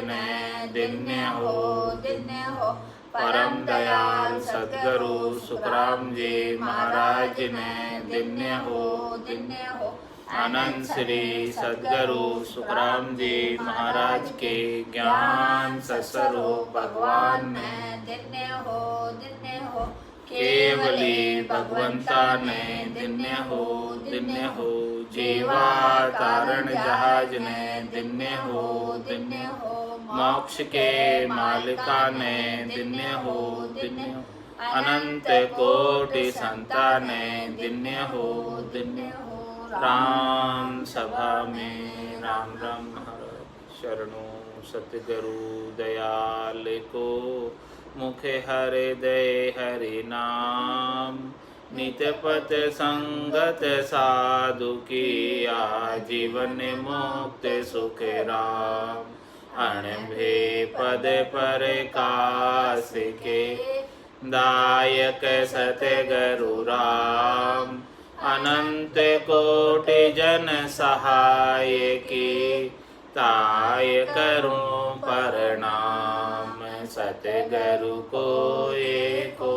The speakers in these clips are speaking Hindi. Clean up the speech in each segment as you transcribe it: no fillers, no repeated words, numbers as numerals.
ने दिन्य हो दिन्य हो। परम दयाल सद्गुरु सुखराम जी महाराज ने दिन्य हो दिन्य हो। अनंत श्री सद्गुरु सुखराम जी महाराज के ज्ञान सस्वरूप भगवान ने दिन्य हो दिन्य हो। केवली भगवंता ने दिन्य हो। जीवा तारण जहाज ने दिन्य हो। मोक्ष के मालिका ने दिन्य हो। अनंत कोटि संता ने दिन्य हो। राम सभा में राम राम महाराज शरणों सतगुरु दयाल को मुखे हृदय हरि नाम। नितपत संगत साधु की आजीवन मुक्त सुख राम। अणभे पद पर कास के दायक सतगुरु राम। अनंत कोटि जन सहाय की ताय करूं प्रणाम। सतगुरु को एको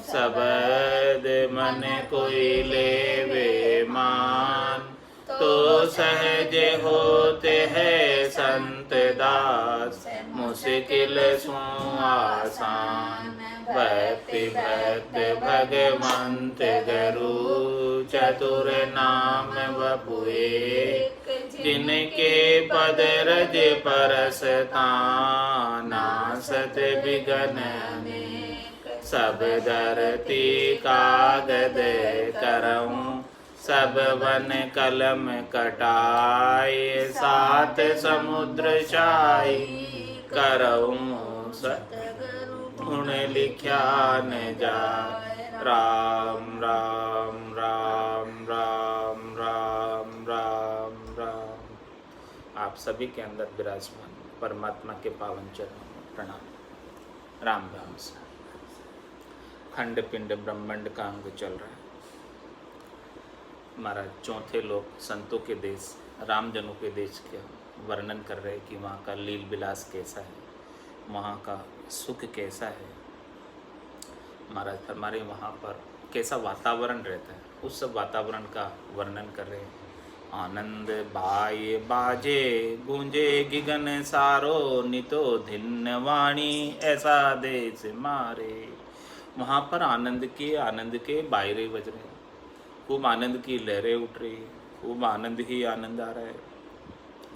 सबद मन कोई लेवे मान। तो सहज होते हैं संत दास मुश्किल सु आसान। भक्ति भक्त भगवंत गुरु चतुर नाम बपुए। जिनके पद रज परसता नासत विघन सब धरती कागद करऊं। सब वन कलम कटाए सात समुद्र छाई करऊं। गुण लिख्या न जाए। राम राम राम राम राम राम राम। आप सभी के अंदर विराजमान परमात्मा के पावन चरणों में प्रणाम। राम राम से खंड पिंड ब्रह्मांड का अंग चल रहा है। महाराज चौथे लोक संतों के देश रामजनों के देश के वर्णन कर रहे हैं कि वहाँ का लील विलास कैसा है, वहाँ का सुख कैसा है। महाराज हमारे वहाँ पर कैसा वातावरण रहता है, उस सब वातावरण का वर्णन कर रहे हैं। आनंद बाये बाजे गूंजे गिगन सारो नितो धिन्न वाणी ऐसा देश मारे। वहाँ पर आनंद के बायरे बज रहे हैं, खूब आनंद की लहरें उठ रही है, खूब आनंद ही आनंद आ रहा है।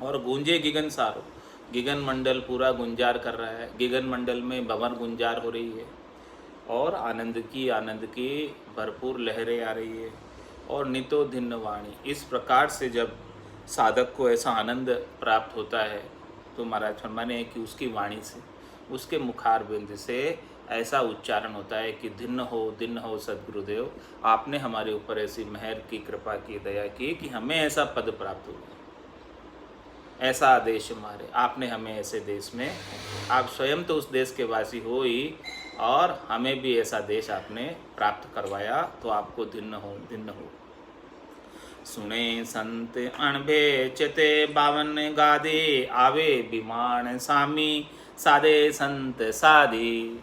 और गूंजे गिगन सारो, गिगन मंडल पूरा गुंजार कर रहा है। गिगन मंडल में भंवर गुंजार हो रही है और आनंद की भरपूर लहरें आ रही है। और नितो धिन्न वाणी, इस प्रकार से जब साधक को ऐसा आनंद प्राप्त होता है तो महाराज फरमाने कि उसकी वाणी से, उसके मुखार बिंद से ऐसा उच्चारण होता है कि धिन्न हो सद्गुरुदेव, आपने हमारे ऊपर ऐसी मेहर की, कृपा की, दया की कि हमें ऐसा पद प्राप्त हो गया, ऐसा आदेश मारे आपने हमें ऐसे देश में। आप स्वयं तो उस देश के वासी हो ही और हमें भी ऐसा देश आपने प्राप्त करवाया, तो आपको धिन्न हो। सुने संत अणभे चिते बावन गादे आवे विमान सामी सादे संत सादी।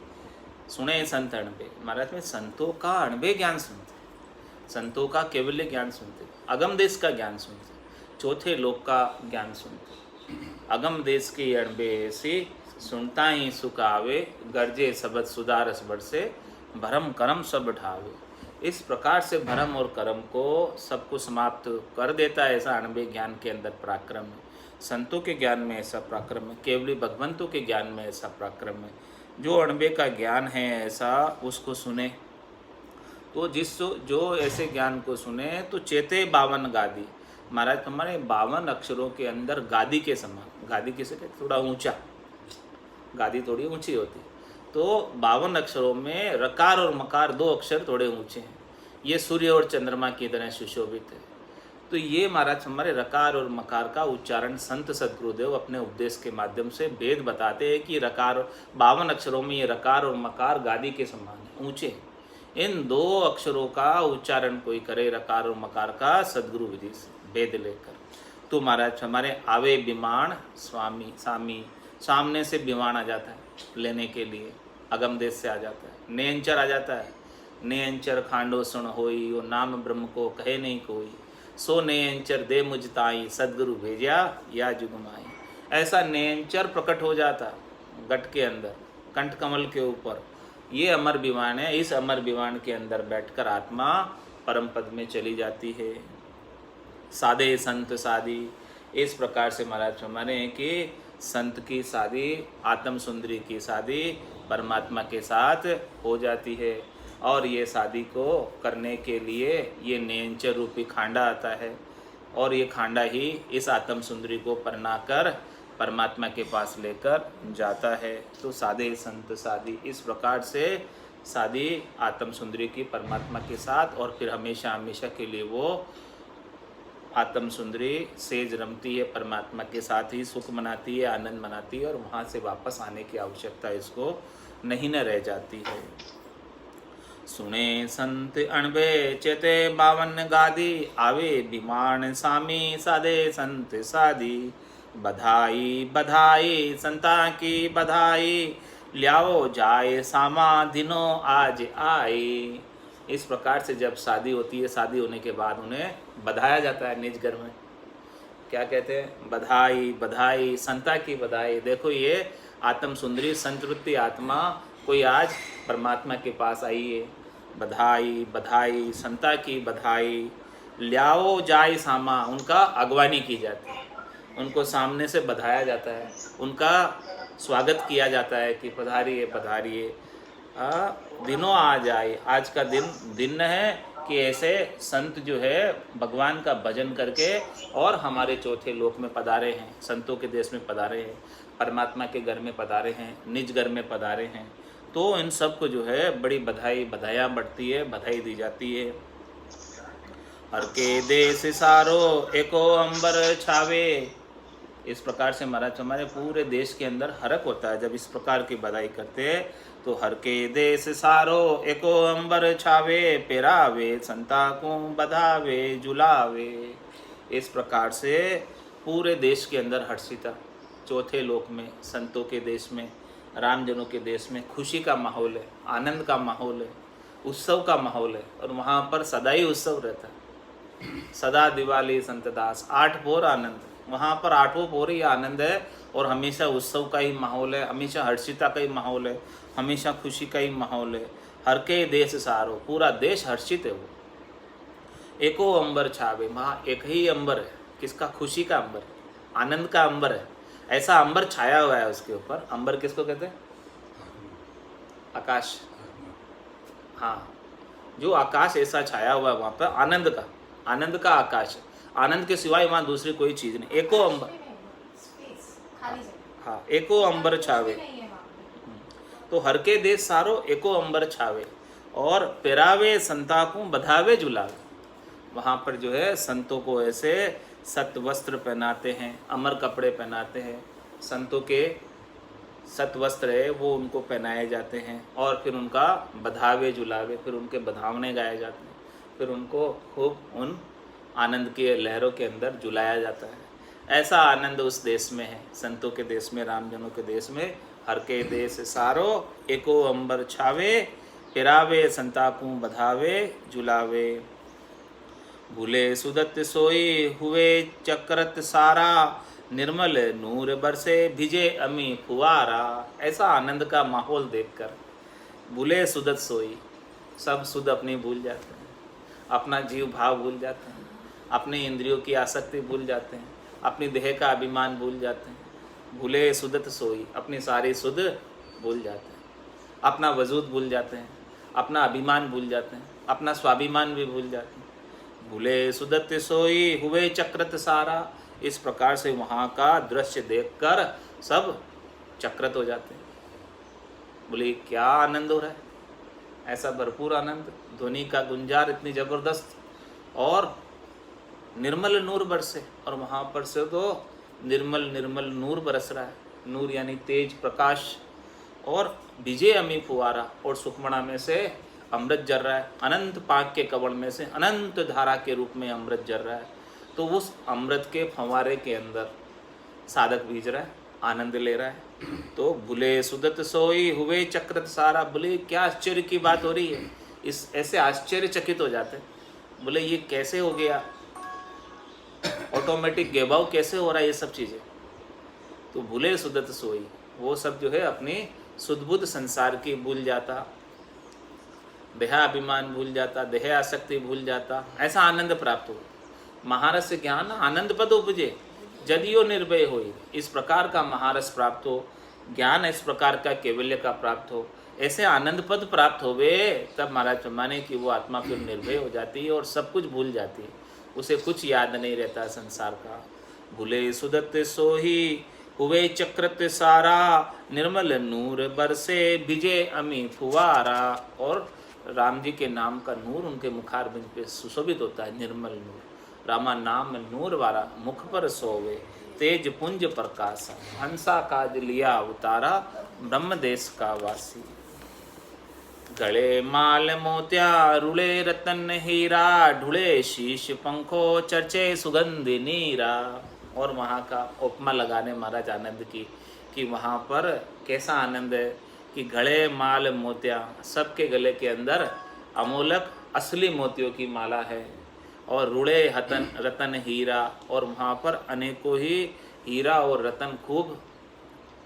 सुने संत अणभे, महाराज में संतों का अणभे ज्ञान सुनते, संतों का केवल्य ज्ञान सुनते, अगम देश का ज्ञान सुनते, चौथे लोक का ज्ञान सुनते। अगम देश की अणभे से सुनता ही सुख आवे, गर्जे सबद सुदारस बरसे भरम करम सब ढावे। इस प्रकार से भरम और कर्म को सबको समाप्त कर देता है, ऐसा अणभे ज्ञान के अंदर पराक्रम है। संतों के ज्ञान में ऐसा पराक्रम है, केवली भगवंतों के ज्ञान में ऐसा पराक्रम है। जो अणभे का ज्ञान है ऐसा उसको सुने, तो जो ऐसे ज्ञान को सुने तो चेते 52 गादी। महाराज हमारे 52 अक्षरों के अंदर गादी के समान, गादी किसे कहते, थोड़ा ऊंचा, गादी थोड़ी ऊंची होती, तो 52 अक्षरों में रकार और मकार 2 अक्षर थोड़े ऊंचे हैं। ये सूर्य और चंद्रमा की तरह सुशोभित है। तो ये महाराज हमारे रकार और मकार का उच्चारण संत सद्गुरुदेव अपने उपदेश के माध्यम से वेद बताते हैं कि रकार 52 अक्षरों में ये रकार और मकार गादी के समान है, ऊंचे। इन 2 अक्षरों का उच्चारण कोई करे, रकार और मकार का, सद्गुरु विधि से वेद लेकर, तो महाराज हमारे आवे विमान स्वामी सामी सामने से विमान आ जाता है लेने के लिए, अगम देश से आ जाता है, नयनचर आ जाता है। नयनचर खांडो सुन होई, वो नाम ब्रह्म को कहे नहीं कोई, सो नयनचर दे मुझ ताई, सदगुरु भेजा या जुगमाई। ऐसा नयनचर प्रकट हो जाता गट के अंदर, कंठ कमल के ऊपर। ये अमर विमान है। इस अमर विमान के अंदर बैठकर आत्मा परम पद में चली जाती है। साधे संत साधी, इस प्रकार से महाराज फरमाने कि संत की शादी, आत्म सुंदरी की शादी परमात्मा के साथ हो जाती है। और ये शादी को करने के लिए ये नयनचर रूपी खांडा आता है, और ये खांडा ही इस आत्म सुंदरी को परना कर परमात्मा के पास लेकर जाता है। तो साधे संत शादी, इस प्रकार से शादी आत्म सुंदरी की परमात्मा के साथ, और फिर हमेशा हमेशा के लिए वो आत्म सुंदरी सेज रमती है, परमात्मा के साथ ही सुख मनाती है, आनंद मनाती है, और वहाँ से वापस आने की आवश्यकता इसको नहीं न रह जाती है। सुने संत अणबे चेते 52 गादी, आवे विमान सामी साधे संत साधी। बधाई बधाई संता की बधाई, ल्याओ जाए सामा दिनों आज आई। इस प्रकार से जब शादी होती है, शादी होने के बाद उन्हें बधाया जाता है निज घर में। क्या कहते हैं? बधाई बधाई संता की बधाई। देखो ये आत्म सुंदरी संतृप्ति आत्मा कोई आज परमात्मा के पास आई है। बधाई बधाई संता की बधाई, ल्याओ जाए सामा, उनका अगवानी की जाती है, उनको सामने से बधाया जाता है, उनका स्वागत किया जाता है कि पधारिए पधारिए, दिनों आ जाए। आज का दिन है कि ऐसे संत जो है भगवान का भजन करके और हमारे चौथे लोक में पधारे हैं, संतों के देश में पधारे हैं, परमात्मा के घर में पधारे हैं, निज घर में पधारे हैं। तो इन सब को जो है बड़ी बधाइयाँ बढ़ती है, बधाई दी जाती है। हर के देश सारो एको अंबर छावे, इस प्रकार से महाराज हमारे पूरे देश के अंदर हरक होता है जब इस प्रकार की बधाई करते हैं। तो हर के देश सारो एको अंबर छावे, पेरावे संता को बधावे जुलावे। इस प्रकार से पूरे देश के अंदर हर्षिता, चौथे लोक में, संतों के देश में, रामजनों के देश में खुशी का माहौल है, आनंद का माहौल है, उत्सव का माहौल है, और वहाँ पर सदा ही उत्सव रहता है। सदा दिवाली संतदास, 8 पोर आनंद, वहाँ पर 8वें पोर ही आनंद है, और हमेशा उत्सव का ही माहौल है, हमेशा हर्षिता का ही माहौल है, हमेशा खुशी का ही माहौल है। हर के देश सारो, पूरा देश हर्षित है। वो एको अंबर छावे, वहाँ एक ही अंबर है, किसका? खुशी का अंबर, आनंद का अंबर है। ऐसा अंबर छाया हुआ है उसके ऊपर। अंबर किसको कहते हैं? आकाश। हाँ, जो आकाश ऐसा छाया हुआ है वहाँ पर आनंद का आकाश है। आनंद के सिवाय वहाँ दूसरी कोई चीज़ नहीं। एको अंबर, हाँ, एको अंबर छावे। तो हर के देश सारो एको अंबर छावे, और पेरावे संता को बधावे जुलावे। वहाँ पर जो है संतों को ऐसे सत वस्त्र पहनाते हैं, अमर कपड़े पहनाते हैं। संतों के सत वस्त्र है वो उनको पहनाए जाते हैं, और फिर उनका बधावे जुलावे, फिर उनके बधावने गाए जाते हैं, फिर उनको खूब उन आनंद के लहरों के अंदर जुलाया जाता है। ऐसा आनंद उस देश में है, संतों के देश में, रामजनों के देश में। हर के देश सारो एको अंबर छावे, पिरावे संताकू बधावे जुलावे। भूले सुदत्त सोई हुए चक्रत सारा, निर्मल नूर बरसे भिजे अमी फुआरा। ऐसा आनंद का माहौल देखकर भूले सुदत्त सोई, सब सुध अपनी भूल जाते हैं, अपना जीव भाव भूल जाते हैं, अपने इंद्रियों की आसक्ति भूल जाते हैं, अपनी देह का अभिमान भूल जाते हैं। भूले सुदत्त सोई, अपनी सारी सुध भूल जाते हैं, अपना वजूद भूल जाते हैं, अपना अभिमान भूल जाते हैं, अपना स्वाभिमान भी भूल जाते हैं। भूले सुदत्त सोई हुए चक्रत सारा, इस प्रकार से वहाँ का दृश्य देखकर सब चक्रत हो जाते हैं। बोले क्या आनंद हो रहा है, ऐसा भरपूर आनंद, ध्वनि का गुंजार इतनी ज़बरदस्त, और निर्मल नूर बरसे, और वहाँ पर से तो निर्मल नूर बरस रहा है। नूर यानी तेज प्रकाश, और विजय अमी फुआरा, और सुखमणा में से अमृत जर रहा है, अनंत पाक के कवण में से अनंत धारा के रूप में अमृत जर रहा है। तो उस अमृत के फंवारे के अंदर साधक भीज रहा है, आनंद ले रहा है। तो भूले सुदत सोई हुए चक्रत सारा। बोले क्या आश्चर्य की बात हो रही है, इस ऐसे आश्चर्यचकित हो जाते। बोले ये कैसे हो गया, ऑटोमेटिक गेबाव कैसे हो रहा है ये सब चीज़ें। तो भूले सुदत सोई, वो सब जो है अपनी सुदबुद्ध संसार की भूल जाता, देहाभिमान भूल जाता, देह आसक्ति भूल जाता, ऐसा आनंद प्राप्त हो। महारस ज्ञान आनंद पद उपजे जदियो निर्भय होई। इस प्रकार का महारस प्राप्त हो, ज्ञान इस प्रकार का कैवल्य का प्राप्त हो, ऐसे आनंद पद प्राप्त होवे, तब महाराज माने कि वो आत्मा फिर निर्भय हो जाती है और सब कुछ भूल जाती है, उसे कुछ याद नहीं रहता संसार का। भूले सुदत सोही हुए चक्रत सारा, निर्मल नूर बरसे विजय अमी फुवारा। और राम जी के नाम का नूर उनके मुखारबिंद पे सुशोभित होता है, निर्मल नूर। रामा नाम नूर वाला मुख पर सोवे, तेज पुंज प्रकाश, हंसा काज लिया उतारा, ब्रह्म देश का वासी। गले माल मोत्या रुले रतन हीरा, ढूले शीश पंखो चर्चे सुगंधि नीरा। और वहाँ का उपमा लगाने महाराज आनंद की कि वहाँ पर कैसा आनंद है कि गले माल मोतिया, सबके गले के अंदर अमोलक असली मोतियों की माला है, और रुड़े रतन हीरा, और वहाँ पर अनेकों ही हीरा और रतन खूब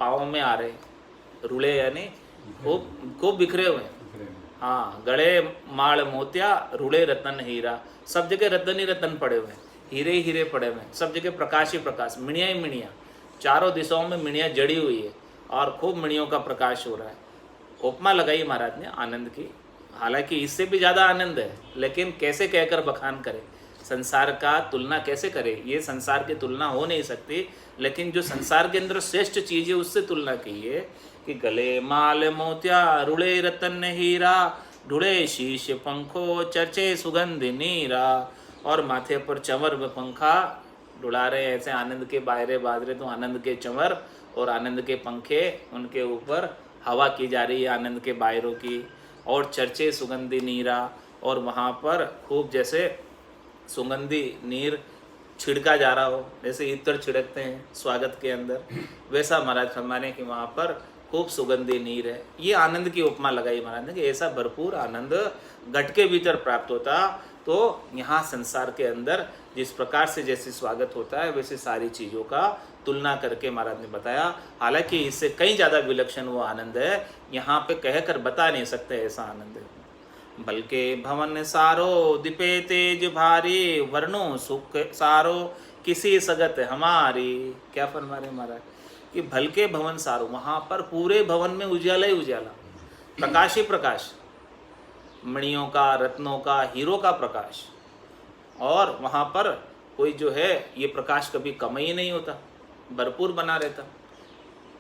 पाँव में आ रहे, रुड़े यानी खूब खूब बिखरे हुए। हाँ, गड़े माल मोतिया रुड़े रतन हीरा, सब जगह रतन ही रतन पड़े हुए, हीरे ही हीरे पड़े हुए, सब जगह प्रकाश ही प्रकाश, मिणिया ही मिणिया, चारों दिशाओं में मिणिया जड़ी हुई है और खूब मिणियों का प्रकाश हो रहा है। उपमा लगाई महाराज ने आनंद की, हालांकि इससे भी ज़्यादा आनंद है, लेकिन कैसे कहकर बखान करे, संसार का तुलना कैसे करे, ये संसार की तुलना हो नहीं सकती, लेकिन जो संसार के अंदर श्रेष्ठ चीज़ है उससे तुलना की है कि गले माल मोतिया रुड़े रतन हीरा, ढूढ़े शीश पंखो चर्चे सुगंध नीरा। और माथे पर चंवर व पंखा डुला रहे, ऐसे आनंद के बायरे बाज रहे, तो आनंद के चंवर और आनंद के पंखे, उनके ऊपर हवा की जा रही है आनंद के बायरों की, और चर्चे सुगंधी नीरा, और वहाँ पर खूब जैसे सुगंधी नीर छिड़का जा रहा हो, जैसे इत्र छिड़कते हैं स्वागत के अंदर, वैसा महाराज फरमाने कि वहाँ पर खूब सुगंधी नीर है। ये आनंद की उपमा लगाई महाराज ने कि ऐसा भरपूर आनंद घट के भीतर प्राप्त होता। तो यहाँ संसार के अंदर जिस प्रकार से जैसे स्वागत होता है, वैसे सारी चीज़ों का तुलना करके महाराज ने बताया। हालांकि इससे कहीं ज़्यादा विलक्षण वो आनंद है, यहाँ पे कहकर बता नहीं सकते ऐसा आनंद है। बल्कि भवन सारो दिपे तेज भारी, वर्णो सुख सारो किसी सगत हमारी। क्या फरमा रहे महाराज कि भलके भवन सारो, वहाँ पर पूरे भवन में उजाला ही उजाला, प्रकाश ही प्रकाश, मणियों का, रत्नों का, हीरो का प्रकाश, और वहाँ पर कोई जो है ये प्रकाश कभी कम ही नहीं होता, भरपूर बना रहता,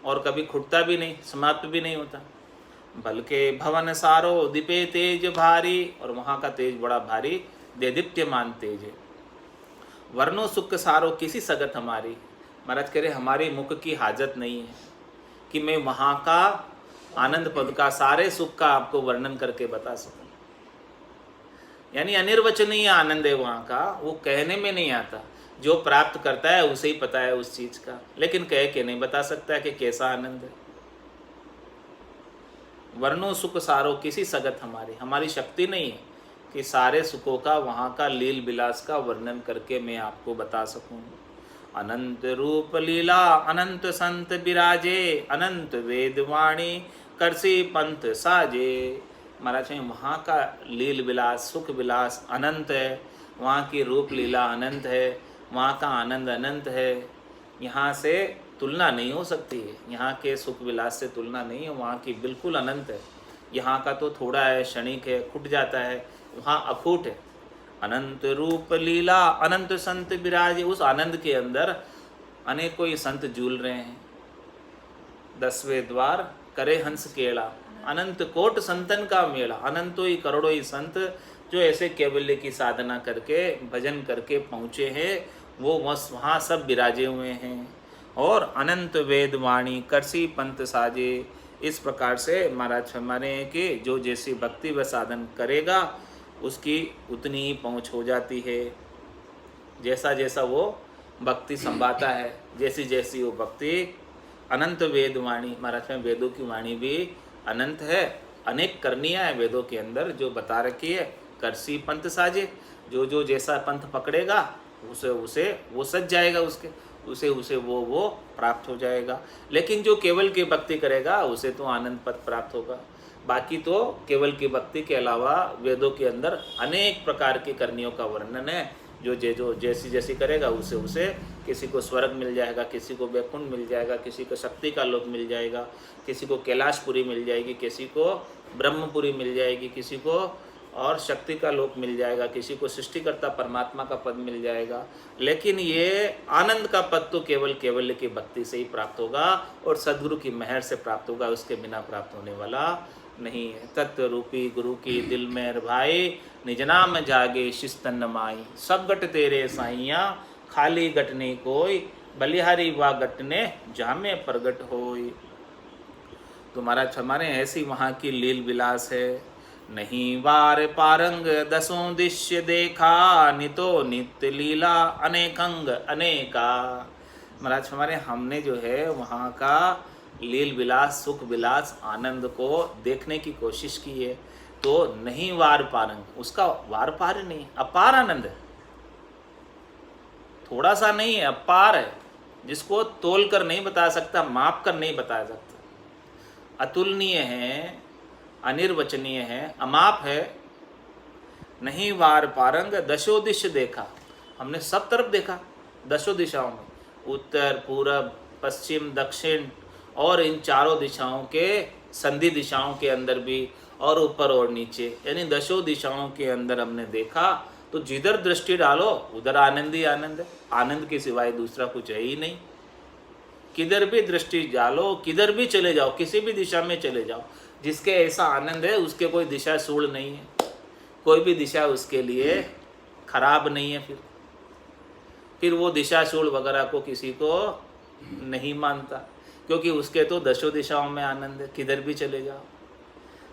और कभी खुटता भी नहीं, समाप्त भी नहीं होता। बल्कि भवन सारो दिपे तेज भारी, और वहाँ का तेज बड़ा भारी देदीप्यमान तेज है। वर्णो सुख सारो किसी सगत हमारी, महाराज कह रहे हमारे मुख की हाजत नहीं है कि मैं वहाँ का आनंद पद का सारे सुख का आपको वर्णन करके बता सकूं। यानी अनिर्वचनीय आनंद है वहाँ का, वो कहने में नहीं आता, जो प्राप्त करता है उसे ही पता है उस चीज का, लेकिन कह के नहीं बता सकता है कि कैसा आनंद है। वर्णो सुख सारो किसी सगत हमारी, हमारी शक्ति नहीं है कि सारे सुखों का, वहाँ का लील विलास का वर्णन करके मैं आपको बता सकूं। अनंत रूप लीला अनंत संत विराजे, अनंत वेद वाणी करसी पंथ साजे। महाराज वहाँ का लील विलास, सुख विलास अनंत है, वहाँ की रूप लीला अनंत है, वहाँ का आनंद अनंत है, यहाँ से तुलना नहीं हो सकती है, यहाँ के सुख विलास से तुलना नहीं है, वहाँ की बिल्कुल अनंत है। यहाँ का तो थोड़ा है, क्षणिक है, खुट जाता है, वहाँ अखूट है। अनंत रूप लीला अनंत संत विराजे, उस आनंद के अंदर अनेकों ही संत झूल रहे हैं। 10वें द्वार करे हंस केला, अनंत कोट संतन का मेला, अनंतों ही करोड़ों ही संत जो ऐसे कैवल्य की साधना करके भजन करके पहुँचे हैं, वो वहाँ सब विराजे हुए हैं। और अनंत वेद वाणी करसी पंथ साजे, इस प्रकार से महाराज फरमाने हैं कि जो जैसी भक्ति व साधन करेगा उसकी उतनी ही पहुँच हो जाती है। जैसा जैसा वो भक्ति संभाता है, जैसी जैसी वो भक्ति अनंत वेद वाणी, महाराज में वेदों की वाणी भी अनंत है, अनेक करनियाँ है वेदों के अंदर जो बता रखी है। करसी पंथ साजे, जो जो जैसा पंथ पकड़ेगा उसे उसे वो सज जाएगा, उसे उसे वो प्राप्त हो जाएगा। लेकिन जो केवल की भक्ति करेगा उसे तो आनंद पद प्राप्त होगा। बाकी तो केवल की भक्ति के अलावा वेदों के अंदर अनेक प्रकार की करनियों का वर्णन है। जो जैसी जैसी करेगा उसे उसे किसी को स्वर्ग मिल जाएगा, किसी को वैकुंठ मिल जाएगा, किसी को शक्ति का लोक मिल जाएगा, किसी को कैलाशपुरी मिल जाएगी, किसी को ब्रह्मपुरी मिल जाएगी, किसी को और शक्ति का लोक मिल जाएगा, किसी को सृष्टिकर्ता परमात्मा का पद मिल जाएगा। लेकिन ये आनंद का पद तो केवल केवल की भक्ति से ही प्राप्त होगा और सद्गुरु की मेहर से प्राप्त होगा, उसके बिना प्राप्त होने वाला नहीं है। तत्व रूपी गुरु की दिल मेहर भाई, निज नाम जागे शिस्तन माई, सब गट तेरे साइया, खाली गटने कोई, बलिहारी वा गटने जामे प्रगट होई। तो महाराज हमारे ऐसी वहाँ की लील विलास है। नहीं वार पारंग दसों दिश्य देखा, नितो नित्य लीला अनेकंग अनेका। महाराज हमारे हमने जो है वहाँ का लील विलास, सुख विलास, आनंद को देखने की कोशिश की है। तो नहीं वार पारंग, उसका वार पार नहीं, अपार आनंद है, थोड़ा सा नहीं है, अपार है, जिसको तोल कर नहीं बता सकता, माप कर नहीं बता सकता। अतुलनीय है, अनिर्वचनीय है, अमाप है। नहीं वार पारंग दशो दिश देखा, हमने सब तरफ देखा, दशों दिशाओं में, उत्तर पूरब पश्चिम दक्षिण, और इन चारों दिशाओं के संधि दिशाओं के अंदर भी, और ऊपर और नीचे, यानी दशों दिशाओं के अंदर हमने देखा। तो जिधर दृष्टि डालो उधर आनंद ही आनंद है, आनंद के सिवाय दूसरा कुछ है ही नहीं। किधर भी दृष्टि डालो, किधर भी चले जाओ, किसी भी दिशा में चले जाओ, जिसके ऐसा आनंद है उसके कोई दिशा सूड़ नहीं है, कोई भी दिशा उसके लिए खराब नहीं है। फिर वो दिशा सूड़ वगैरह को किसी को नहीं मानता, क्योंकि उसके तो दशों दिशाओं में आनंद है, किधर भी चले जाओ।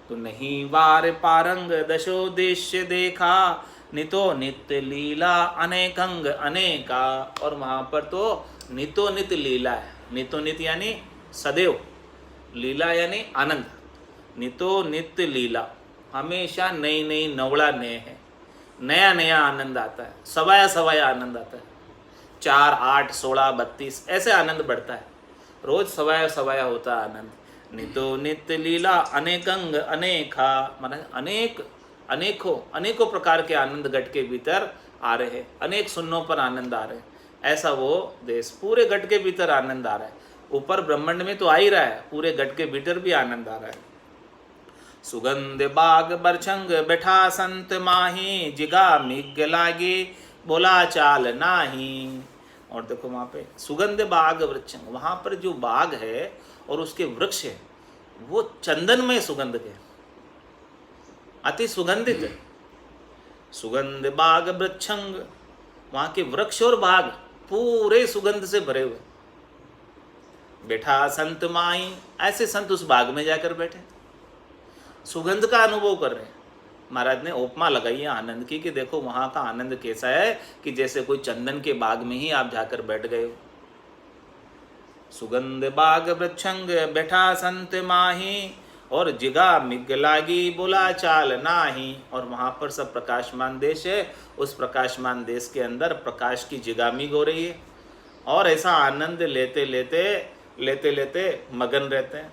तो नहीं वार पारंग दशो देश देखा, नितो नित्य लीला अनेकंग अनेका। और वहाँ पर तो नितो नित्य लीला है, नितो नित्य यानी सदैव, लीला यानी आनंद। नितो नित्य लीला, हमेशा नई नई नवड़ा नए है, नया नया आनंद आता है, सवाया सवाया आनंद आता है। 4, 8, 16, 32 ऐसे आनंद बढ़ता है, रोज सवाया सवाया होता है आनंद। नितो नित्य लीला अनेकंग अनेका, माना अनेकों प्रकार के आनंद गट के भीतर आ रहे हैं, अनेक सुन्नों पर आनंद आ रहे हैं। ऐसा वो देश, पूरे गट के भीतर आनंद आ रहा है। ऊपर ब्रह्मांड में तो आ ही रहा है, पूरे गट के भीतर भी आनंद आ रहा है। सुगंध बाग बरछंग बैठा संत माही, जिगा मिग लागी बोला चाल नाही। और देखो वहाँ पे सुगंध बाग वृक्षंग, वहाँ पर जो बाग है और उसके वृक्ष है वो चंदनमय सुगंध के, अति सुगंधित है। सुगंध बाग वृक्षंग, वहाँ के वृक्ष और बाग पूरे सुगंध से भरे हुए। बैठा संत माई, ऐसे संत उस बाग में जाकर बैठे, सुगंध का अनुभव कर रहे हैं। महाराज ने उपमा लगाई है आनंद की कि देखो वहाँ का आनंद कैसा है कि जैसे कोई चंदन के बाग में ही आप जाकर बैठ गए हो। सुगंध बाग वृक्षंग बैठा संत माही, और जिगा मिग लागी बोला चाल नाही। और वहाँ पर सब प्रकाशमान देश है, उस प्रकाशमान देश के अंदर प्रकाश की जिगामिग हो रही है, और ऐसा आनंद लेते लेते मगन रहते हैं,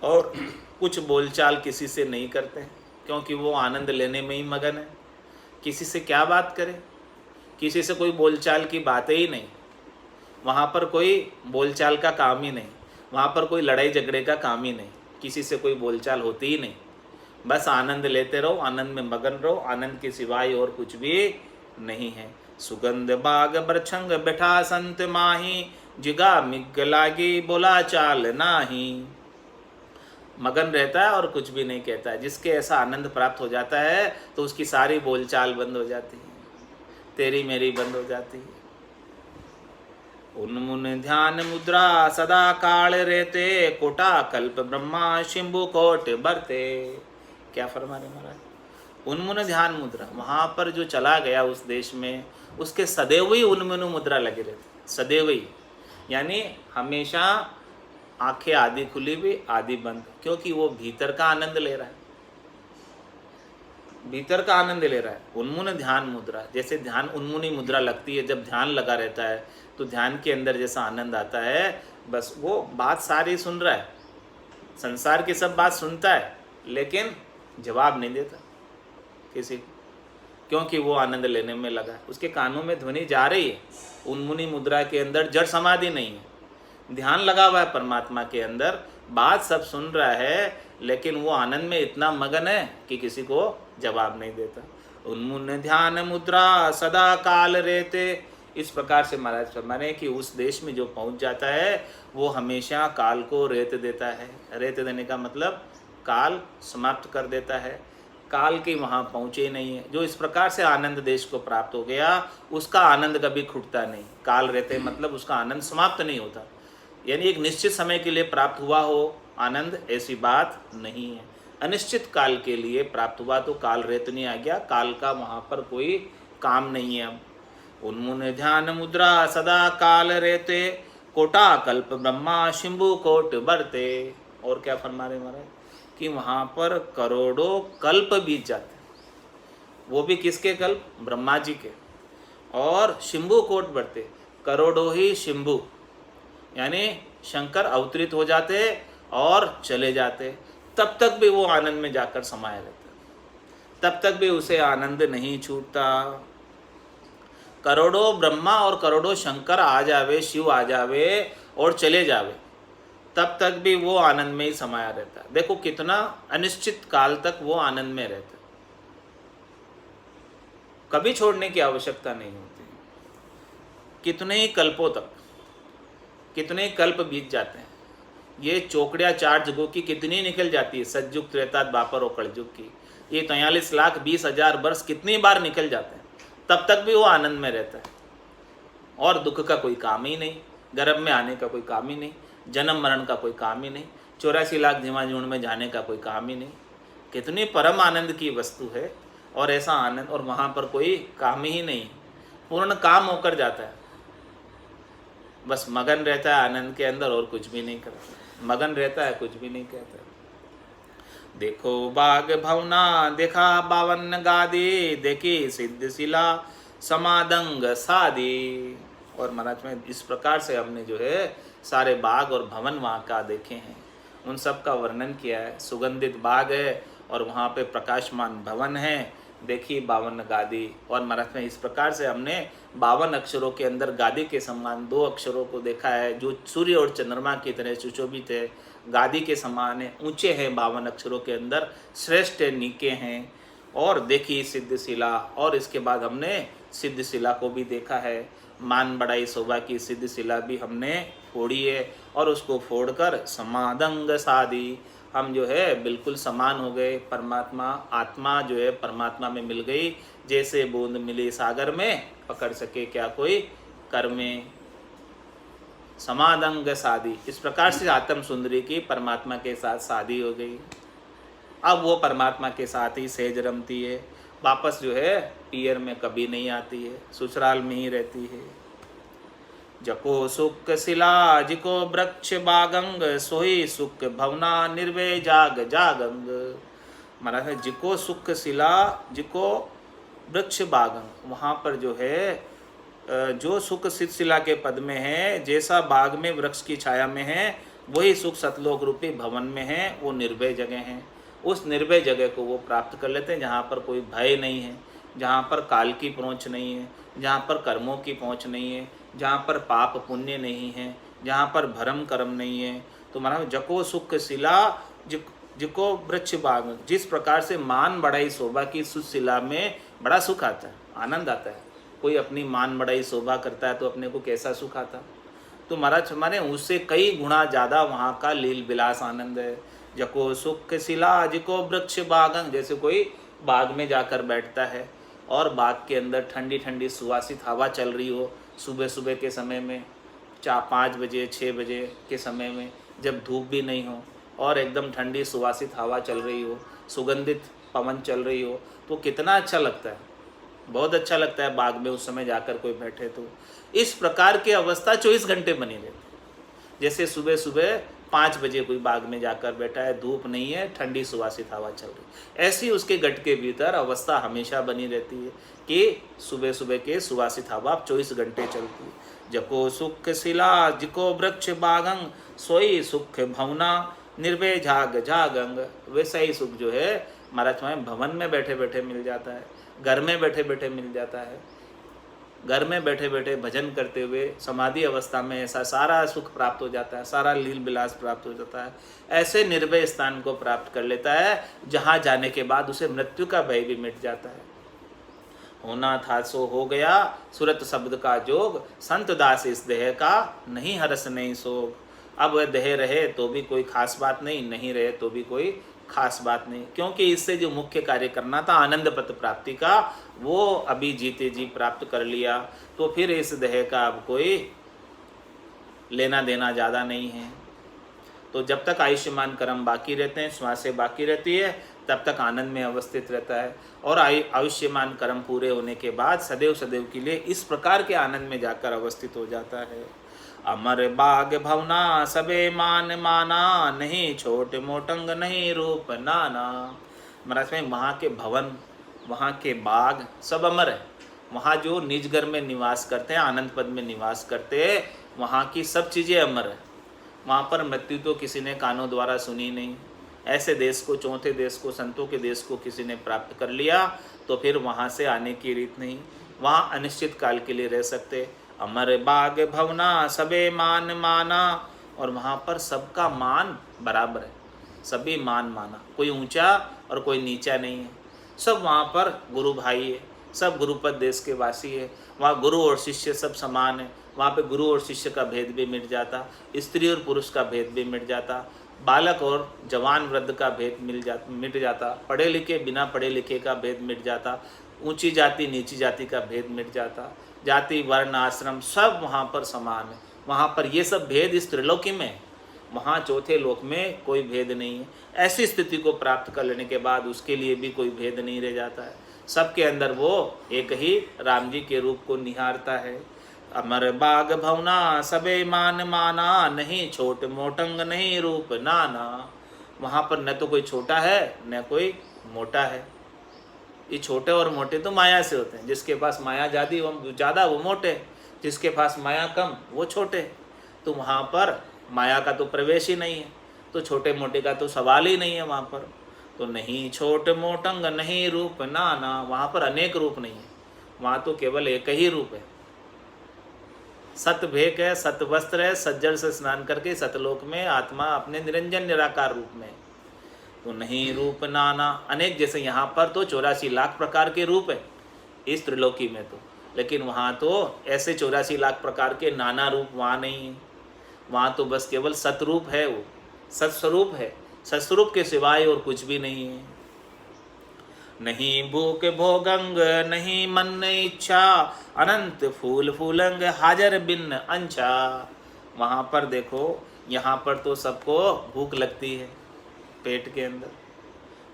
और कुछ बोलचाल किसी से नहीं करते हैं, क्योंकि वो आनंद लेने में ही मगन है। किसी से क्या बात करें, किसी से कोई बोलचाल की बातें ही नहीं, वहाँ पर कोई बोलचाल का काम ही नहीं, वहाँ पर कोई लड़ाई झगड़े का काम ही नहीं, किसी से कोई बोलचाल होती ही नहीं। बस आनंद लेते रहो, आनंद में मगन रहो, आनंद के सिवाय और कुछ भी नहीं है। सुगंध बाग बरछंग बैठा संत माही, जिगा मिग लागी बोला चाल नाही। मगन रहता है और कुछ भी नहीं कहता है। जिसके ऐसा आनंद प्राप्त हो जाता है तो उसकी सारी बोलचाल बंद हो जाती है, तेरी मेरी बंद हो जाती है। उन्मुन ध्यान मुद्रा सदा काल रहते, कोटा कल्प ब्रह्मा शिंभु कोट बरते। क्या फरमा रहे महाराज? उन्मुन ध्यान मुद्रा, वहाँ पर जो चला गया उस देश में, उसके सदैव ही उन्मुन मुद्रा लगे रहते, सदैव ही, यानी हमेशा आंखें आधी खुली भी आधी बंद, क्योंकि वो भीतर का आनंद ले रहा है, भीतर का आनंद ले रहा है। उन्मुन ध्यान मुद्रा, जैसे ध्यान उन्मुनी मुद्रा लगती है, जब ध्यान लगा रहता है तो ध्यान के अंदर जैसा आनंद आता है, बस वो बात सारी सुन रहा है, संसार की सब बात सुनता है, लेकिन जवाब नहीं देता किसी को, क्योंकि वो आनंद लेने में लगा है। उसके कानों में ध्वनि जा रही है, उन्मुनी मुद्रा के अंदर जड़ समाधि नहीं है, ध्यान लगा हुआ है परमात्मा के अंदर, बात सब सुन रहा है, लेकिन वो आनंद में इतना मगन है कि किसी को जवाब नहीं देता। उन्मुन ध्यान मुद्रा सदा काल रहते, इस प्रकार से महाराज फरमाने कि उस देश में जो पहुंच जाता है वो हमेशा काल को रेत देता है। रेत देने का मतलब काल समाप्त कर देता है, काल की वहाँ पहुँचे नहीं है। जो इस प्रकार से आनंद देश को प्राप्त हो गया, उसका आनंद कभी खुटता नहीं। काल रहते मतलब उसका आनंद समाप्त नहीं होता, यानी एक निश्चित समय के लिए प्राप्त हुआ हो आनंद, ऐसी बात नहीं है। अनिश्चित काल के लिए प्राप्त हुआ तो काल रेत नहीं आ गया, काल का वहाँ पर कोई काम नहीं है। उन्मुन ध्यान मुद्रा सदा काल रहते, कोटा कल्प ब्रह्मा शिंबु कोट बरते। और क्या फरमा रहे महाराज कि वहाँ पर करोड़ों कल्प बीत जाते हैं, वो भी किसके कल्प? ब्रह्मा जी के। और शिंबु कोट बढ़ते, करोड़ों ही शिंबु यानी शंकर अवतरित हो जाते और चले जाते, तब तक भी वो आनंद में जाकर समाया रहता, तब तक भी उसे आनंद नहीं छूटता। करोड़ों ब्रह्मा और करोड़ों शंकर आ जावे, शिव आ जावे और चले जावे, तब तक भी वो आनंद में ही समाया रहता है। देखो कितना अनिश्चित काल तक वो आनंद में रहता है, कभी छोड़ने की आवश्यकता नहीं होती। कितने ही कल्पों तक, कितने कल्प बीत जाते हैं, ये चौकड़िया 4 जगहों की कितनी निकल जाती है, सतयुग त्रेता द्वापर और कलयुग की, ये 43,20,000 वर्ष कितनी बार निकल जाते हैं, तब तक भी वो आनंद में रहता है। और दुख का कोई काम ही नहीं, गर्भ में आने का कोई काम ही नहीं, जन्म मरण का कोई काम ही नहीं, 84 लाख झिमाझूण में जाने का कोई काम ही नहीं। कितनी परम आनंद की वस्तु है, और ऐसा आनंद, और वहाँ पर कोई काम ही नहीं, पूर्ण काम होकर जाता है, बस मगन रहता है आनंद के अंदर और कुछ भी नहीं करता, मगन रहता है, कुछ भी नहीं कहता। देखो बाग भवना देखा 52 गादी, देखी सिद्ध शिला समादंग सादी। और महाराज में इस प्रकार से हमने जो है सारे बाग और भवन वहाँ का देखे हैं, उन सब का वर्णन किया है। सुगंधित बाग है और वहाँ पे प्रकाशमान भवन है, देखी 52 गादी। और महाराज में इस प्रकार से हमने 52 अक्षरों के अंदर गादी के समान 2 अक्षरों को देखा है, जो सूर्य और चंद्रमा की तरह सुशोभित है, गादी के समान है, ऊंचे हैं 52 अक्षरों के अंदर, श्रेष्ठ है, नीके हैं। और देखी सिद्ध शिला, और इसके बाद हमने सिद्ध शिला को भी देखा है, मान बढ़ाई शोभा की सिद्ध शिला भी हमने फोड़ी है, और उसको फोड़कर समादंग सादी, हम जो है बिल्कुल समान हो गए। परमात्मा आत्मा जो है परमात्मा में मिल गई, जैसे बूंद मिली सागर में, पकड़ सके क्या कोई कर में। समादंग शादी, इस प्रकार से आत्म सुंदरी की परमात्मा के साथ शादी हो गई। अब वो परमात्मा के साथ ही सहज रमती है, वापस जो है पियर में कभी नहीं आती है, ससुराल में ही रहती है। जको सुख शिला जिको वृक्ष बागंग, सोही सुख भवना निर्वय जाग जागंग। महाराज जिको सुख शिला जिको वृक्ष बागंग, वहाँ पर जो है जो सुख शिला के पद में है, जैसा बाग में वृक्ष की छाया में है, वही सुख सतलोक रूपी भवन में है, वो निर्भय जगह है। उस निर्भय जगह को वो प्राप्त कर लेते हैं, जहाँ पर कोई भय नहीं है, जहाँ पर काल की पहुँच नहीं है, जहाँ पर कर्मों की पहुँच नहीं है, जहाँ पर पाप पुण्य नहीं है, जहाँ पर भरम कर्म नहीं है। तो महाराज जको सुख शिला जिको वृक्ष बाग, जिस प्रकार से मान बढ़ाई शोभा की सुशिला में बड़ा सुख आता है, आनंद आता है। कोई अपनी मान बढ़ाई शोभा करता है तो अपने को कैसा सुख आता, तो महाराज हमारे उससे कई गुणा ज़्यादा वहाँ का लील विलास आनंद है। जको सुख शिला जिको वृक्ष बागंग, जैसे कोई बाग में जाकर बैठता है और बाग के अंदर ठंडी ठंडी सुवासित हवा चल रही हो, सुबह सुबह के समय में 4-5 बजे 6 बजे के समय में, जब धूप भी नहीं हो और एकदम ठंडी सुवासित हवा चल रही हो, सुगंधित पवन चल रही हो, तो कितना अच्छा लगता है, बहुत अच्छा लगता है बाग में उस समय जाकर कोई बैठे तो। इस प्रकार की अवस्था 24 घंटे बनी रहती है। जैसे सुबह सुबह 5 बजे कोई बाग में जाकर बैठा है, धूप नहीं है, ठंडी सुवासित हवा चल रही, ऐसी उसके गट के भीतर अवस्था हमेशा बनी रहती है कि सुबह सुबह के सुवासित हवा 24 घंटे चलती है। जको सुख शिला जिको वृक्ष बागंग, सोई सुख भवना निर्भय झाग झागंग। वैसा ही सुख जो है महाराज हमें भवन में बैठे बैठे मिल जाता है, घर में बैठे बैठे मिल जाता है। घर में बैठे बैठे भजन करते हुए समाधि अवस्था में ऐसा सारा सुख प्राप्त हो जाता है, सारा लील विलास प्राप्त हो जाता है। ऐसे निर्भय स्थान को प्राप्त कर लेता है जहाँ जाने के बाद उसे मृत्यु का भय भी मिट जाता है। होना था सो हो गया, सुरत शब्द का जोग, संत दास इस देह का नहीं हरस नहीं सोग। अब वह देह रहे तो भी कोई खास बात नहीं, नहीं रहे तो भी कोई खास बात नहीं, क्योंकि इससे जो मुख्य कार्य करना था आनंद पद प्राप्ति का, वो अभी जीते जी प्राप्त कर लिया। तो फिर इस देह का अब कोई लेना देना ज़्यादा नहीं है। तो जब तक आयुष्मान कर्म बाकी रहते हैं, श्वासें बाकी रहती है, तब तक आनंद में अवस्थित रहता है। और आयुष्मान कर्म पूरे होने के बाद सदैव सदैव के लिए इस प्रकार के आनंद में जाकर अवस्थित हो जाता है। अमर बाग भवना सबे मान माना, नहीं छोट मोटंग नहीं रूप नाना। महाराज में वहाँ के भवन, वहाँ के बाग सब अमर है। वहाँ जो निज घर में निवास करते हैं, आनंद पद में निवास करते हैं, वहाँ की सब चीज़ें अमर है। वहाँ पर मृत्यु तो किसी ने कानों द्वारा सुनी नहीं। ऐसे देश को, चौथे देश को, संतों के देश को किसी ने प्राप्त कर लिया तो फिर वहाँ से आने की रीत नहीं। वहाँ अनिश्चित काल के लिए रह सकते। अमर बाग भवना सबे मान माना, और वहाँ पर सबका मान बराबर है, सभी मान माना, कोई ऊंचा और कोई नीचा नहीं है। सब वहाँ पर गुरु भाई है, सब गुरुपद देश के वासी है। वहाँ गुरु और शिष्य सब समान है। वहाँ पे गुरु और शिष्य का भेद भी मिट जाता, स्त्री और पुरुष का भेद भी मिट जाता, बालक और जवान वृद्ध का भेद मिट जाता, पढ़े लिखे बिना पढ़े लिखे का भेद मिट जाता, ऊंची जाति नीची जाति का भेद मिट जाता, जाति वर्ण आश्रम सब वहाँ पर समान है। वहाँ पर ये सब भेद इस त्रिलोकी में है, वहाँ चौथे लोक में कोई भेद नहीं है। ऐसी स्थिति को प्राप्त कर लेने के बाद उसके लिए भी कोई भेद नहीं रह जाता है। सबके अंदर वो एक ही राम जी के रूप को निहारता है। अमर बाग भवना सबे मान माना, नहीं छोट मोटंग नहीं रूप नाना। वहाँ पर न तो कोई छोटा है न कोई मोटा है। ये छोटे और मोटे तो माया से होते हैं। जिसके पास माया ज़्यादा वो मोटे, जिसके पास माया कम वो छोटे। तो वहाँ पर माया का तो प्रवेश ही नहीं है, तो छोटे मोटे का तो सवाल ही नहीं है वहाँ पर। तो नहीं छोट मोटंग नहीं रूप नाना, वहाँ पर अनेक रूप नहीं है, वहाँ तो केवल एक ही रूप है। सत भेक है, सत वस्त्र है, सज्जल से स्नान करके सतलोक में आत्मा अपने निरंजन निराकार रूप में। तो नहीं रूप नाना, अनेक, जैसे यहाँ पर तो 84 लाख प्रकार के रूप है इस त्रिलोकी में तो, लेकिन वहाँ तो ऐसे 84 लाख प्रकार के नाना रूप वहाँ नहीं है। वहाँ तो बस केवल सतरूप है, वो सत्स्वरूप है। सत्स्वरूप के सिवाय और कुछ भी नहीं है। नहीं भूख भोगंग नहीं मन इच्छा, अनंत फूल फूलंग हाजर बिन अंछा। वहाँ पर देखो, यहाँ पर तो सबको भूख लगती है पेट के अंदर,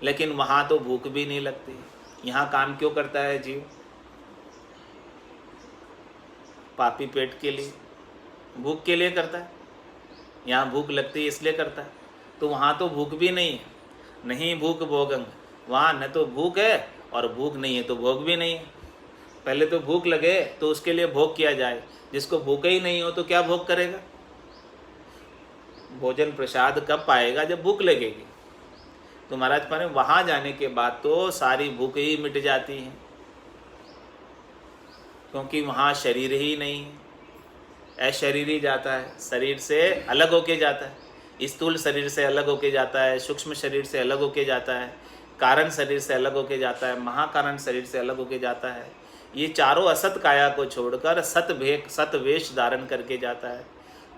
लेकिन वहाँ तो भूख भी नहीं लगती। यहाँ काम क्यों करता है जीव? पापी पेट के लिए, भूख के लिए करता है। यहाँ भूख लगती है इसलिए करता है। तो वहाँ तो भूख भी नहीं है। नहीं भूख भोगंग, वहाँ न तो भूख है और भूख नहीं है तो भोग भी नहीं है। पहले तो भूख लगे तो उसके लिए भोग किया जाए। जिसको भूख ही नहीं हो तो क्या भोग करेगा? भोजन प्रसाद कब पाएगा? जब भूख लगेगी। तो महाराज पर वहाँ जाने के बाद तो सारी भूख ही मिट जाती है, क्योंकि वहाँ शरीर ही नहीं है। अशरीरी जाता है, शरीर से अलग होके जाता है। स्थूल शरीर से अलग होके जाता है, सूक्ष्म शरीर से अलग होके जाता है, कारण शरीर से अलग होके जाता है, महाकारण शरीर से अलग होके जाता है। ये चारों असत काया को छोड़कर सत वेश धारण करके जाता है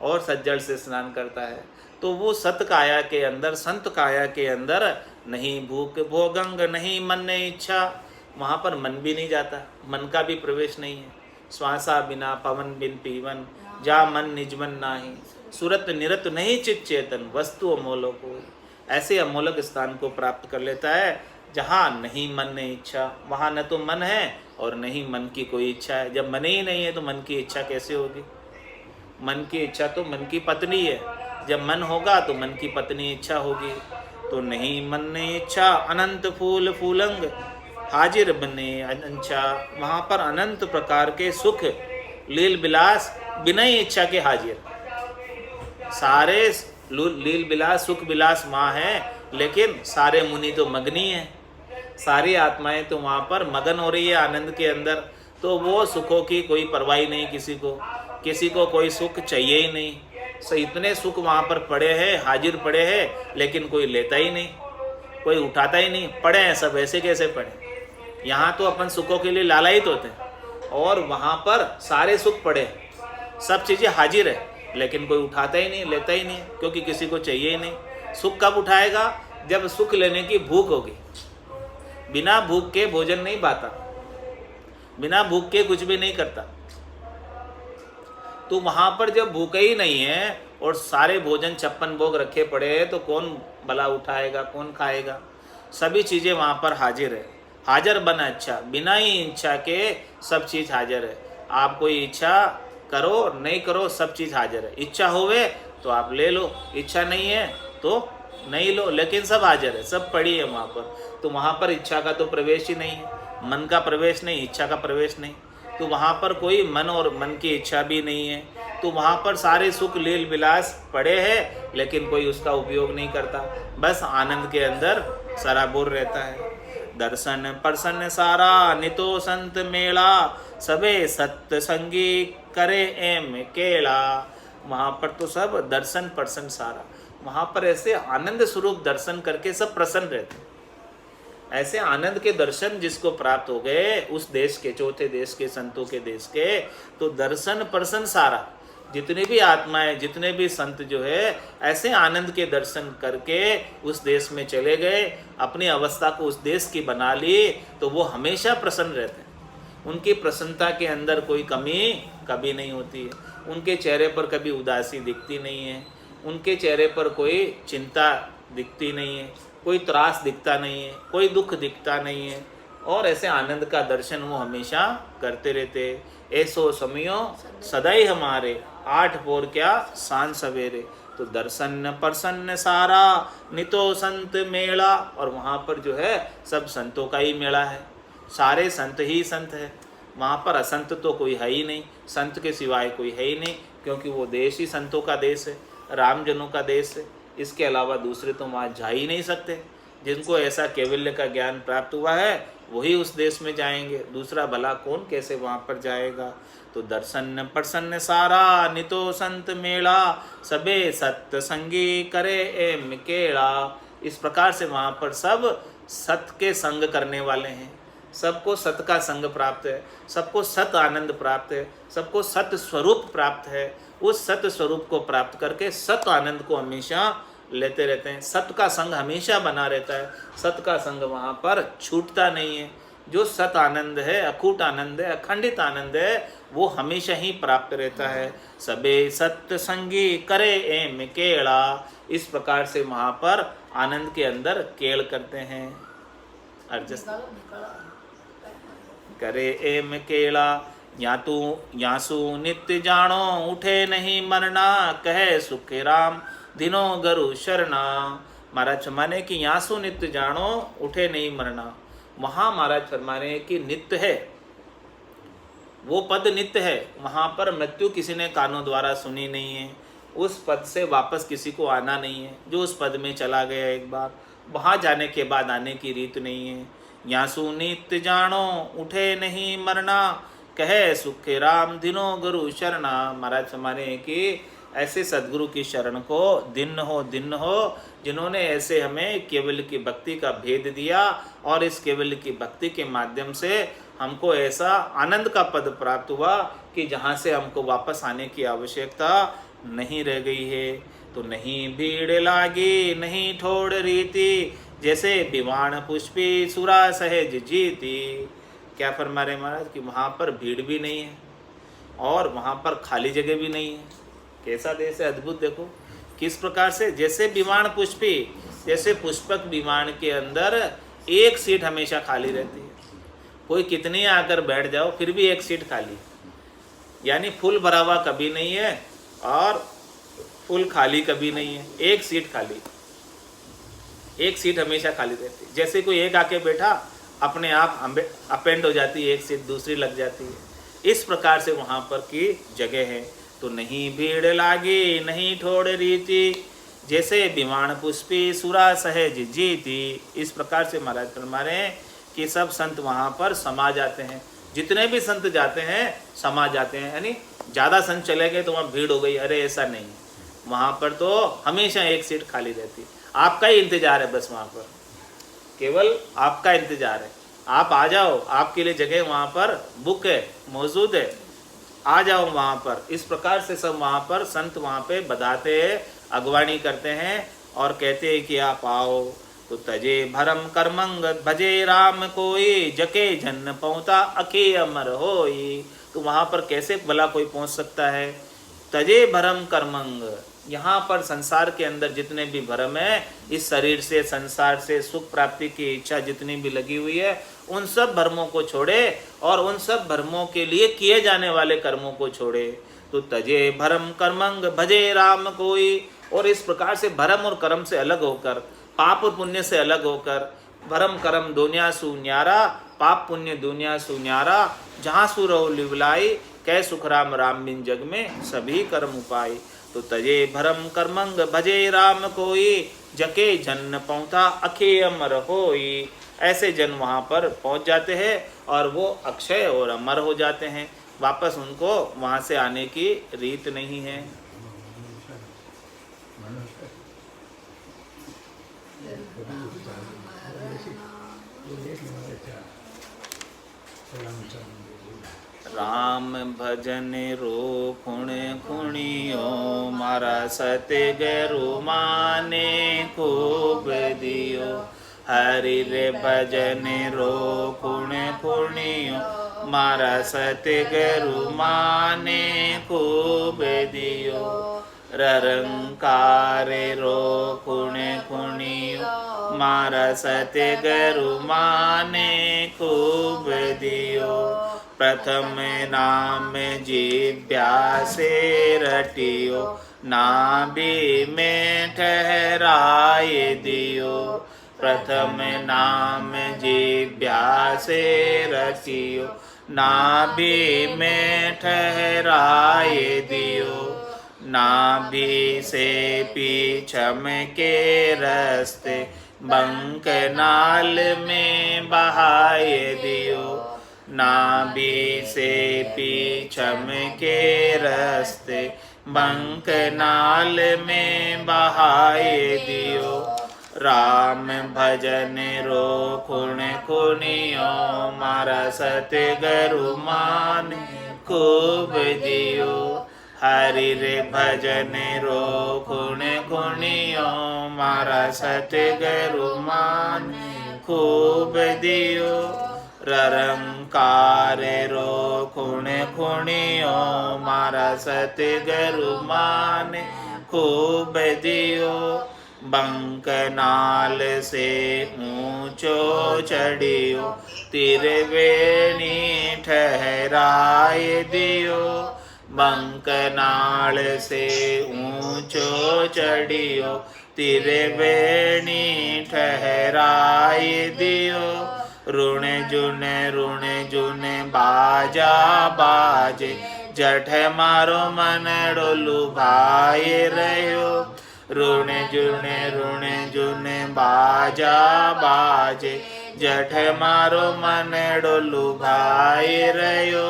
और सज्जल से स्नान करता है। तो वो सत काया के अंदर, संत काया के अंदर नहीं भूख भोगंग नहीं मन इच्छा, वहाँ पर मन भी नहीं जाता, मन का भी प्रवेश नहीं है। श्वासा बिना पवन बिन पीवन, जा मन निजमन नाही, सूरत निरत नहीं चित चेतन, वस्तु अमोलो को। ऐसे अमोलक स्थान को प्राप्त कर लेता है जहाँ नहीं मन ने इच्छा। वहाँ न तो मन है और नहीं मन की कोई इच्छा है। जब मन ही नहीं है तो मन की इच्छा कैसे होगी? मन की इच्छा तो मन की पत्नी है, जब मन होगा तो मन की पत्नी इच्छा होगी, तो नहीं मन ने इच्छा अनंत फूल फूलंग हाजिर बने अनंचा। वहाँ पर अनंत प्रकार के सुख लील बिलास बिना ही इच्छा के हाजिर। सारे लील बिलास सुख बिलास वहाँ है, लेकिन सारे मुनि तो मग्नी हैं, सारी आत्माएं तो वहाँ पर मगन हो रही है आनंद के अंदर। तो वो सुखों की कोई परवाह नहीं, किसी को कोई सुख चाहिए ही नहीं। सो इतने सुख वहाँ पर पड़े हैं, हाजिर पड़े हैं, लेकिन कोई लेता ही नहीं, कोई उठाता ही नहीं। पड़े हैं सब, ऐसे कैसे पड़े? यहाँ तो अपन सुखों के लिए लालायित होते हैं, और वहाँ पर सारे सुख पड़े, सब चीज़ें हाजिर है, लेकिन कोई उठाता ही नहीं, लेता ही नहीं, क्योंकि किसी को चाहिए ही नहीं। सुख कब उठाएगा? जब सुख लेने की भूख होगी। बिना भूख के भोजन नहीं पाता, बिना भूख के कुछ भी नहीं करता। तो वहाँ पर जब भूख ही नहीं है और सारे भोजन 56 भोग रखे पड़े हैं, तो कौन भला उठाएगा, कौन खाएगा? सभी चीज़ें वहाँ पर हाजिर है। हाजिर बना अच्छा, बिना ही इच्छा के सब चीज़ हाजिर है। आप कोई इच्छा करो नहीं करो, सब चीज़ हाजिर है। इच्छा होवे तो आप ले लो, इच्छा नहीं है तो नहीं लो, लेकिन सब हाजिर है, सब पड़ी है वहाँ पर। तो वहाँ पर इच्छा का तो प्रवेश ही नहीं है, मन का प्रवेश नहीं, इच्छा का प्रवेश नहीं। तो वहाँ पर कोई मन और मन की इच्छा भी नहीं है। तो वहाँ पर सारे सुख लील विलास पड़े हैं, लेकिन कोई उसका उपयोग नहीं करता, बस आनंद के अंदर सराबोर रहता है। दर्शन प्रसन्न सारा नितो संत मेला, सबे सत्य संगी करे एम केला। वहाँ पर तो सब दर्शन प्रसन्न सारा, वहाँ पर ऐसे आनंद स्वरूप दर्शन करके सब प्रसन्न रहते हैं। ऐसे आनंद के दर्शन जिसको प्राप्त हो गए उस देश के, चौथे देश के, संतों के देश के, तो दर्शन प्रसन्न सारा, जितने भी आत्माएं, जितने भी संत जो है ऐसे आनंद के दर्शन करके उस देश में चले गए, अपनी अवस्था को उस देश की बना ली, तो वो हमेशा प्रसन्न रहते हैं। उनकी प्रसन्नता के अंदर कोई कमी कभी नहीं होती है, उनके चेहरे पर कभी उदासी दिखती नहीं है, उनके चेहरे पर कोई चिंता दिखती नहीं है, कोई त्रास दिखता नहीं है, कोई दुख दिखता नहीं है, और ऐसे आनंद का दर्शन वो हमेशा करते रहते। ऐसो समयो सदाई हमारे, 8 पहर क्या सांझ सवेरे। तो दर्शन प्रसन्न सारा नितो संत मेला, और वहाँ पर जो है सब संतों का ही मेला है, सारे संत ही संत है। वहाँ पर असंत तो कोई है ही नहीं, संत के सिवाय कोई है ही नहीं, क्योंकि वो देश ही संतों का देश है, रामजनों का देश है। इसके अलावा दूसरे तो वहाँ जा ही नहीं सकते। जिनको ऐसा कैवल्य का ज्ञान प्राप्त हुआ है वही उस देश में जाएंगे, दूसरा भला कौन कैसे वहाँ पर जाएगा। तो दर्शन प्रसन्न सारा नितो संत मेला, सबे सत्य संगी करे एम केला। इस प्रकार से वहाँ पर सब सत्य के संग करने वाले हैं, सबको सत्य का संग प्राप्त है, सबको सत्य आनंद प्राप्त है, सबको सत्य स्वरूप प्राप्त है। उस सत्य स्वरूप को प्राप्त करके सत्य आनंद को हमेशा लेते रहते हैं। सत्य का संग हमेशा बना रहता है, सत्य का संग वहाँ पर छूटता नहीं है। जो सत्य आनंद है, अखूट आनंद है, अखंडित आनंद है, वो हमेशा ही प्राप्त रहता है। सबे सत्य संगी करे एम केला। इस प्रकार से वहाँ पर आनंद के अंदर केल करते हैं। अर्जस करे एम केला, यासु नित्य जानो उठे नहीं मरना, कहे सुख राम दिनो गरु शरणा। महाराज फरमाने कि यासु नित्य जानो उठे नहीं मरना। वहाँ महाराज फरमाने कि नित्य है, वो पद नित्य है, वहाँ पर मृत्यु किसी ने कानों द्वारा सुनी नहीं है, उस पद से वापस किसी को आना नहीं है। जो उस पद में चला गया एक बार, वहाँ जाने के बाद आने की रीत नहीं है। यासु नित्य जानो उठे नहीं मरना, कहे सुख राम दिनो गुरु शरणा। महाराज हमारे कि ऐसे सदगुरु की शरण को दिन हो जिन्होंने ऐसे हमें केवल की भक्ति का भेद दिया, और इस केवल की भक्ति के माध्यम से हमको ऐसा आनंद का पद प्राप्त हुआ कि जहाँ से हमको वापस आने की आवश्यकता नहीं रह गई है। तो नहीं भीड़ लागी नहीं ठोड़ रीति, जैसे विवाण पुष्पी सुरा सहज जीती। क्या फरमा रहे महाराज कि वहाँ पर भीड़ भी नहीं है और वहाँ पर खाली जगह भी नहीं है। कैसा देश है, अद्भुत। देखो किस प्रकार से, जैसे विमान पुष्पी, जैसे पुष्पक विमान के अंदर एक सीट हमेशा खाली रहती है, कोई कितनी आकर बैठ जाओ फिर भी एक सीट खाली, यानी फुल भरा हुआ कभी नहीं है और फुल खाली कभी नहीं है, एक सीट खाली, एक सीट हमेशा खाली रहती है। जैसे कोई एक आके बैठा, अपने आप अपेंड हो जाती है, एक सीट दूसरी लग जाती है। इस प्रकार से वहाँ पर की जगह है। तो नहीं भीड़ लागी नहीं ठोड़ रीति, जैसे विमान पुष्पी सुरा सहज जीती। इस प्रकार से महाराज फरमा रहे हैं कि सब संत वहाँ पर समा जाते हैं, जितने भी संत जाते हैं समा जाते हैं। यानी ज़्यादा संत चले गए तो वहाँ भीड़ हो गई, अरे ऐसा नहीं, वहाँ पर तो हमेशा एक सीट खाली रहती है। आपका ही इंतजार है, बस वहाँ पर केवल आपका इंतजार है। आप आ जाओ, आपके लिए जगह वहाँ पर बुक है, मौजूद है, आ जाओ वहाँ पर। इस प्रकार से सब वहाँ पर संत वहाँ पे बधाते हैं, अगवानी करते हैं और कहते हैं कि आप आओ। तो तजे भरम करमंग भजे राम कोई, जके जन पहुँचा अके अमर होई। तो वहाँ पर कैसे भला कोई पहुँच सकता है? तजे भरम कर्मंग, यहाँ पर संसार के अंदर जितने भी भरम है, इस शरीर से संसार से सुख प्राप्ति की इच्छा जितनी भी लगी हुई है, उन सब भरमों को छोड़े और उन सब भरमों के लिए किए जाने वाले कर्मों को छोड़े। तो तजे भरम कर्मंग भजे राम कोई। और इस प्रकार से भरम और कर्म से अलग होकर, पाप और पुण्य से अलग होकर, भरम कर्म दुनिया सु न्यारा, पाप पुण्य दुनिया सु न्यारा, जहाँ सु रहो लिवलाई, कै सुख राम राम बिन जग में सभी कर्म उपाय। तो तजे भरम कर्मंग भजे राम कोई, जके जन पहुँचा अखे अमर होई। ऐसे जन वहाँ पर पहुँच जाते हैं और वो अक्षय और अमर हो जाते हैं, वापस उनको वहाँ से आने की रीत नहीं है। राम भजन रो खुण खुणियो, मारा सत्य गुरु माने खूब दियो। हरि रे भजन रो खुण खुणियो, मारा सत्य गुरु माने खूब दियो। ररंकार रो खुण खुणियो, मारा सत्य गुरु माने खूब दियो। प्रथम नाम जिभ्या से रटियो, नाभि में ठहराए दियो। प्रथम नाम जिभ्या से रटियो, नाभि में ठहराए दियो। नाभि से पीछम के रस्ते, बंक नाल में बहाए दियो। नाभि से पीछम के रस्ते, बंक नाल में बहाए दियो। राम भजन रो खुण खुनियो, मारा सत्य गुरु माने खूब दियो। हरि रे भजन रो खुण खुनियो, मारा सत्य गुरु माने खूब दियो। ररंकार रो खुण खुणियो, मारा सत्य गुरु माने खूब दियो। बंक नाल से ऊंचो चढ़ियो, त्रिवेणी ठहराए दियो। बंक नाल से ऊंचो चढ़ियो, त्रिवेणी ठहराए दियो। ऋण जुन बाजा बाजे, जठ मारो मन डोलू भाई रहो। ऋण जुन बाजा बाजे, जठ मारो मन डोलू भाई रहो।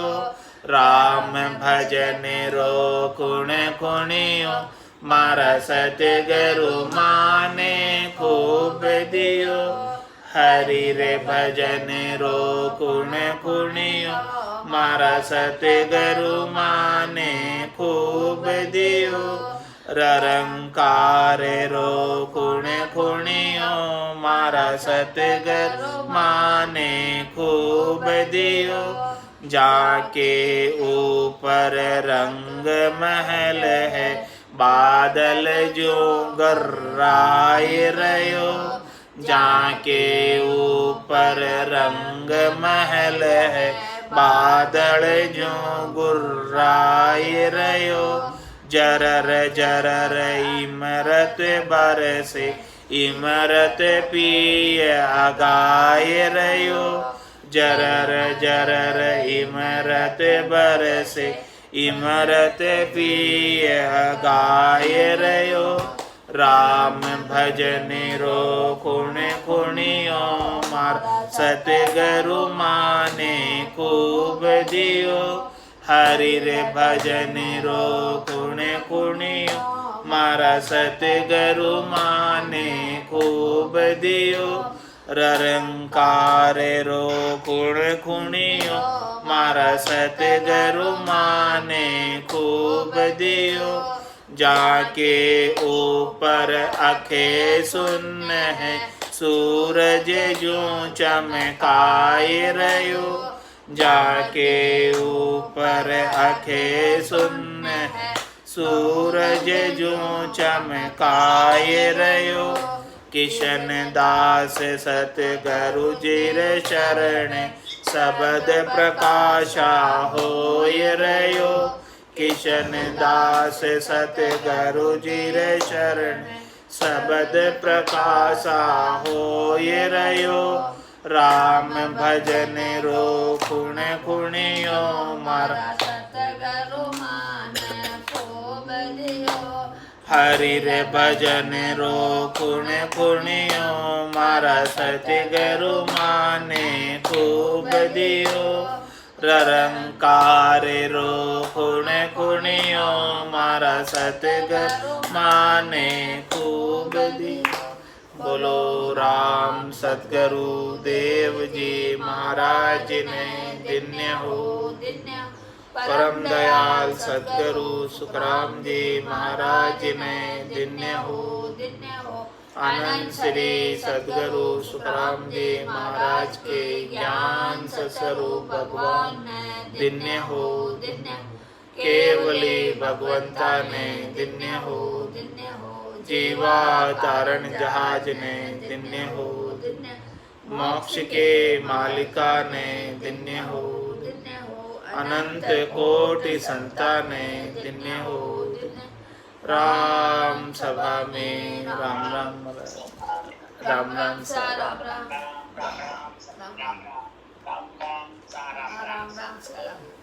राम भजन रो खुण खुणियो, मारा सत्य गुरु माने खूब दियो। हरि रे भजन रो खुण खुणियो, मारा सत्य गुरु माने खूब दियो। ररंकार रो खुण खुणियो, मारा सत्य गुरु माने खूब दियो। जाके ऊपर रंग महल है, बादल जो गर्राए रहो। जाके ऊपर रंग महल है, बादल जो गुर्राए रहो। जरर जरर इमरत बरसे इमरत पिय अगाय रयो जरर जरर इमरत बरसे इमरत पिय अगाय रयो राम भजन रो कुण कुणियो मार सतगुरु माने खूब दियो हरि रे भजन रो कुण कुणियो मारा सतगुरु माने खूब दियो ररंकार रो कुण कुणियो मारा सतगुरु माने खूब दियो जाके ऊपर आखे सुन है सूरज जो चमकाए रयो जाके ऊपर आखे सुन है सूरज जो चमकाए रयो किशन दास सतगुरु जीर शरण शबद प्रकाशा होय रयो किशन दास सतगुरु जीर शरण शबद प्रकाशा होय रयो राम भजन रो कुण कुणियो मारा सतगुरु माने खूब दियो हरि रे भजन रो कुण कुणियो मारा सतगुरु माने खूब दियो ररंकार रो कुण कुणियो मारा सतगुरु माने खूब दियो बोलो राम सतगुरु देव जी महाराज ने धन्य हो परम दयाल सतगुरु सुखराम जी महाराज ने धन्य हो आनंद श्री सतगुरु सुखराम जी महाराज के ज्ञान स्वरूप भगवान ने धन्य हो केवली भगवंता ने धन्य हो जीवा तारण जहाज ने धन्य हो मोक्ष के मालिका ने धन्य हो अनंत कोटि संता ने धन्य हो राम सभा में राम राम राम राम राम राम